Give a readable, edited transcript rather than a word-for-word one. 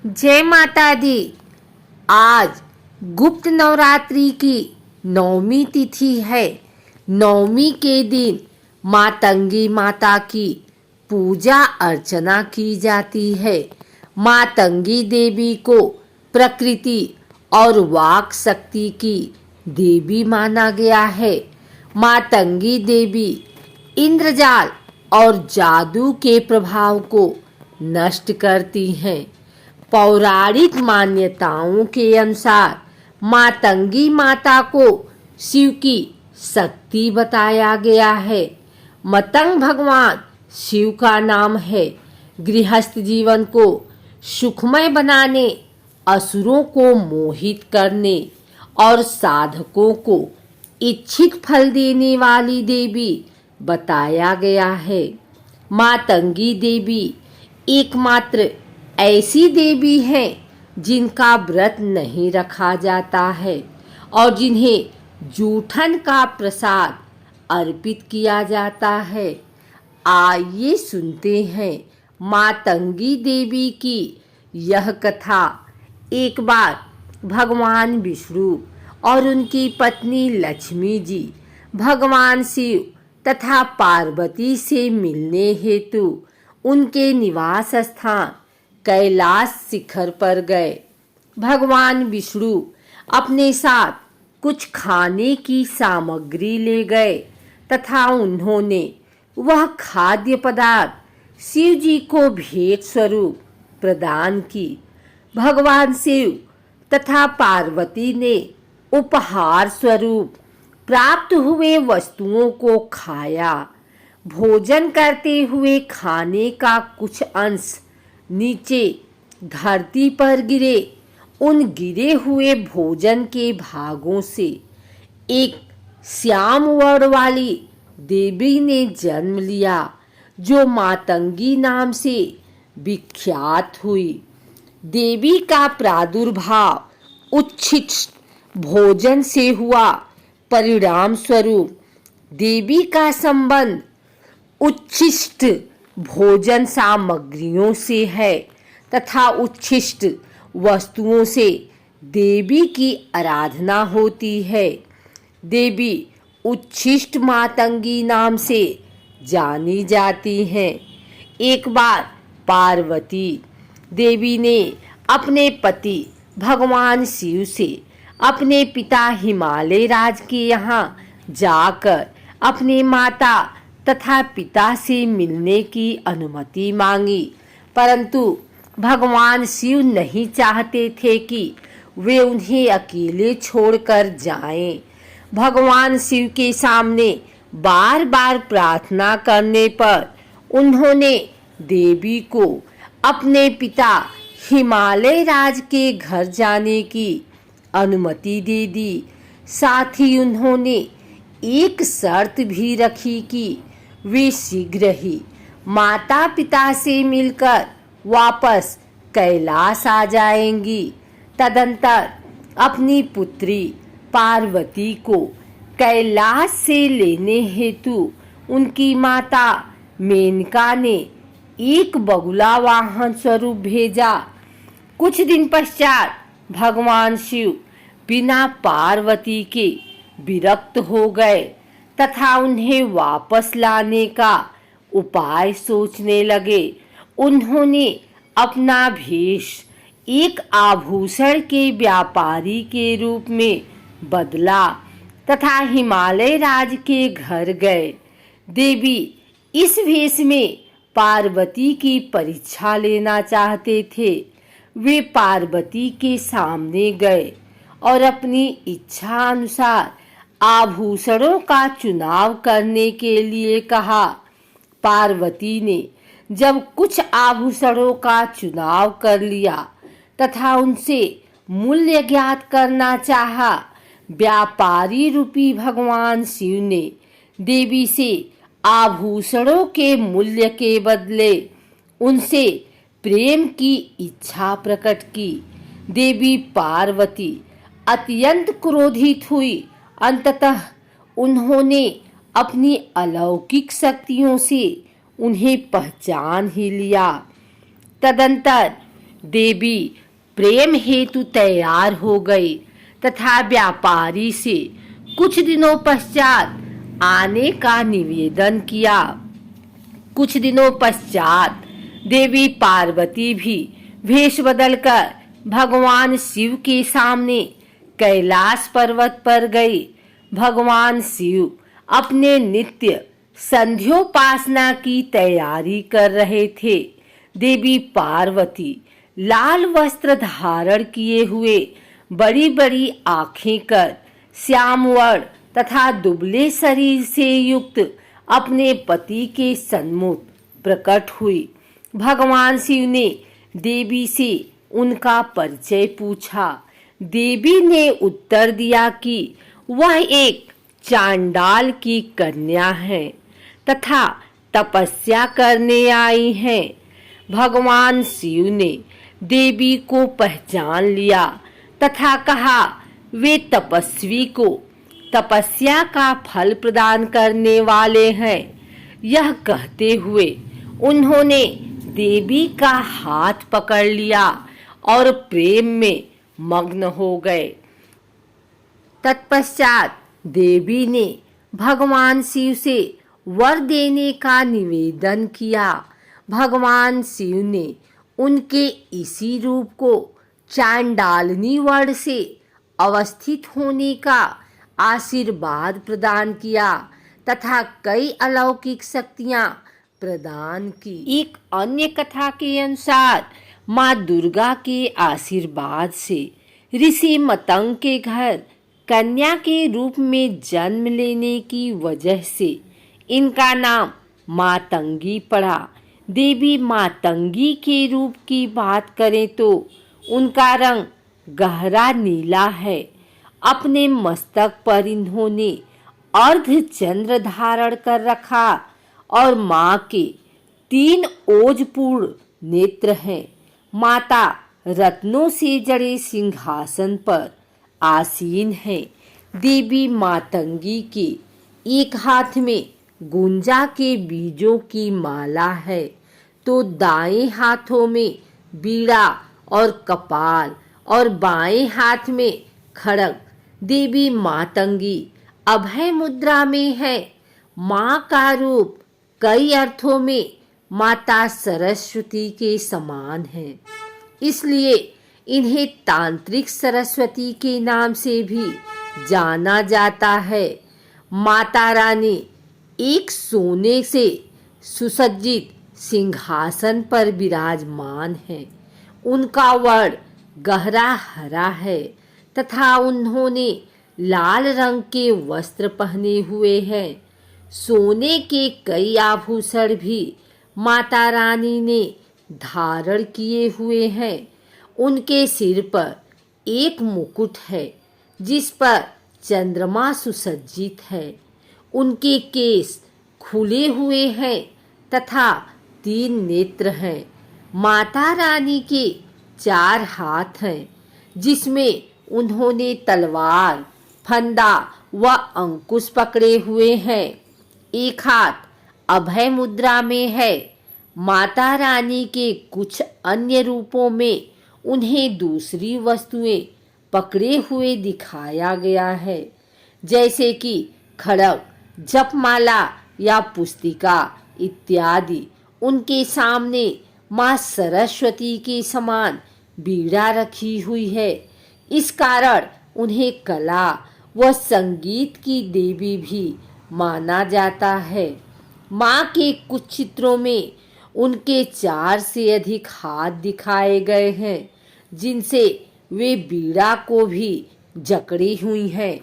जय माता दी। आज गुप्त नवरात्रि की 9वीं तिथि है। 9वीं के दिन मातंगी माता की पूजा अर्चना की जाती है। मातंगी देवी को प्रकृति और वाक शक्ति की देवी माना गया है। मातंगी देवी इंद्रजाल और जादू के प्रभाव को नष्ट करती हैं। पौराणिक मान्यताओं के अनुसार मातंगी माता को शिव की शक्ति बताया गया है। मतंग भगवान शिव का नाम है। गृहस्थ जीवन को सुखमय बनाने, असुरों को मोहित करने और साधकों को इच्छित फल देने वाली देवी बताया गया है। मातंगी देवी एकमात्र ऐसी देवी हैं जिनका व्रत नहीं रखा जाता है और जिन्हें जूठन का प्रसाद अर्पित किया जाता है। आइए सुनते हैं मातंगी देवी की यह कथा। एक बार भगवान विष्णु और उनकी पत्नी लक्ष्मी जी भगवान शिव तथा पार्वती से मिलने हेतु उनके निवास स्थान कैलाश शिखर पर गए। भगवान विष्णु अपने साथ कुछ खाने की सामग्री ले गए तथा उन्होंने वह खाद्य पदार्थ शिव जी को भेंट स्वरूप प्रदान की। भगवान शिव तथा पार्वती ने उपहार स्वरूप प्राप्त हुए वस्तुओं को खाया। भोजन करते हुए खाने का कुछ अंश नीचे धरती पर गिरे। उन गिरे हुए भोजन के भागों से एक श्याम वर्ण वाली देवी ने जन्म लिया, जो मातंगी नाम से विख्यात हुई। देवी का प्रादुर्भाव उच्छिष्ट भोजन से हुआ। परिणाम स्वरूप देवी का संबंध उच्छिष्ट भोजन सामग्रियों से है तथा उच्छिष्ट वस्तुओं से देवी की आराधना होती है। देवी उच्छिष्ट मातंगी नाम से जानी जाती हैं। एक बार पार्वती देवी ने अपने पति भगवान शिव से अपने पिता हिमालय राज के यहाँ जाकर अपने माता तथा पिता से मिलने की अनुमति मांगी, परंतु भगवान शिव नहीं चाहते थे कि वे उन्हें अकेले छोड़कर जाएं। भगवान शिव के सामने बार बार प्रार्थना करने पर उन्होंने देवी को अपने पिता हिमालय राज के घर जाने की अनुमति दे दी। साथ ही उन्होंने एक शर्त भी रखी कि वे शीघ्र ही माता पिता से मिलकर वापस कैलाश आ जाएंगी। तदंतर अपनी पुत्री पार्वती को कैलाश से लेने हेतु उनकी माता मेनका ने एक बगुला वाहन स्वरूप भेजा। कुछ दिन पश्चात भगवान शिव बिना पार्वती के विरक्त हो गए तथा उन्हें वापस लाने का उपाय सोचने लगे। उन्होंने अपना भेष एक आभूषण के व्यापारी के रूप में बदला तथा हिमालय राज के घर गए। देवी इस भेष में पार्वती की परीक्षा लेना चाहते थे। वे पार्वती के सामने गए और अपनी इच्छा अनुसार आभूषणों का चुनाव करने के लिए कहा। पार्वती ने जब कुछ आभूषणों का चुनाव कर लिया तथा उनसे मूल्य ज्ञात करना चाहा, व्यापारी रूपी भगवान शिव ने देवी से आभूषणों के मूल्य के बदले उनसे प्रेम की इच्छा प्रकट की। देवी पार्वती अत्यंत क्रोधित हुई। अंततः उन्होंने अपनी अलौकिक शक्तियों से उन्हें पहचान ही लिया। तदंतर देवी प्रेम हेतु तैयार हो गई तथा व्यापारी से कुछ दिनों पश्चात आने का निवेदन किया। कुछ दिनों पश्चात देवी पार्वती भी वेश बदलकर भगवान शिव के सामने कैलाश पर्वत पर गई। भगवान शिव अपने नित्य संध्योपासना की तैयारी कर रहे थे। देवी पार्वती लाल वस्त्र धारण किए हुए बड़ी बड़ी आंखें कर श्याम वर्ण तथा दुबले शरीर से युक्त अपने पति के सन्मुख प्रकट हुई। भगवान शिव ने देवी से उनका परिचय पूछा। देवी ने उत्तर दिया कि वह एक चांडाल की कन्या है तथा तपस्या करने आई हैं। भगवान शिव ने देवी को पहचान लिया तथा कहा, वे तपस्वी को तपस्या का फल प्रदान करने वाले हैं। यह कहते हुए उन्होंने देवी का हाथ पकड़ लिया और प्रेम में मग्न हो गए। तत्पश्चात देवी ने भगवान शिव से वर देने का निवेदन किया। भगवान शिव ने उनके इसी रूप को चांडालनी वर्ण से अवस्थित होने का आशीर्वाद प्रदान किया तथा कई अलौकिक शक्तियां प्रदान की। एक अन्य कथा के अनुसार माँ दुर्गा के आशीर्वाद से ऋषि मतंग के घर कन्या के रूप में जन्म लेने की वजह से इनका नाम मातंगी पड़ा। देवी मातंगी के रूप की बात करें तो उनका रंग गहरा नीला है। अपने मस्तक पर इन्होंने अर्ध चंद्र धारण कर रखा और माँ के 3 ओजपूर्ण नेत्र हैं। माता रत्नों से जड़े सिंहासन पर आसीन है। देवी मातंगी के एक हाथ में गुंजा के बीजों की माला है तो दाएं हाथों में बीड़ा और कपाल और बाएं हाथ में खड्ग। देवी मातंगी अभय मुद्रा में है। माँ का रूप कई अर्थों में माता सरस्वती के समान है, इसलिए इन्हें तांत्रिक सरस्वती के नाम से भी जाना जाता है। माता रानी एक सोने से सुसज्जित सिंहासन पर विराजमान है। उनका वर्ण गहरा हरा है तथा उन्होंने लाल रंग के वस्त्र पहने हुए हैं। सोने के कई आभूषण भी माता रानी ने धारण किए हुए हैं। उनके सिर पर एक मुकुट है जिस पर चंद्रमा सुसज्जित है। उनके केस खुले हुए हैं तथा 3 नेत्र हैं। माता रानी के 4 हाथ हैं जिसमें उन्होंने तलवार, फंदा व अंकुश पकड़े हुए हैं। एक हाथ अभय मुद्रा में है। माता रानी के कुछ अन्य रूपों में उन्हें दूसरी वस्तुएं पकड़े हुए दिखाया गया है, जैसे कि खड्ग, जपमाला या पुस्तिका इत्यादि। उनके सामने माँ सरस्वती के समान बीड़ा रखी हुई है। इस कारण उन्हें कला व संगीत की देवी भी माना जाता है। माँ के कुछ चित्रों में उनके 4 से अधिक हाथ दिखाए गए हैं जिनसे वे बीड़ा को भी जकड़ी हुई हैं।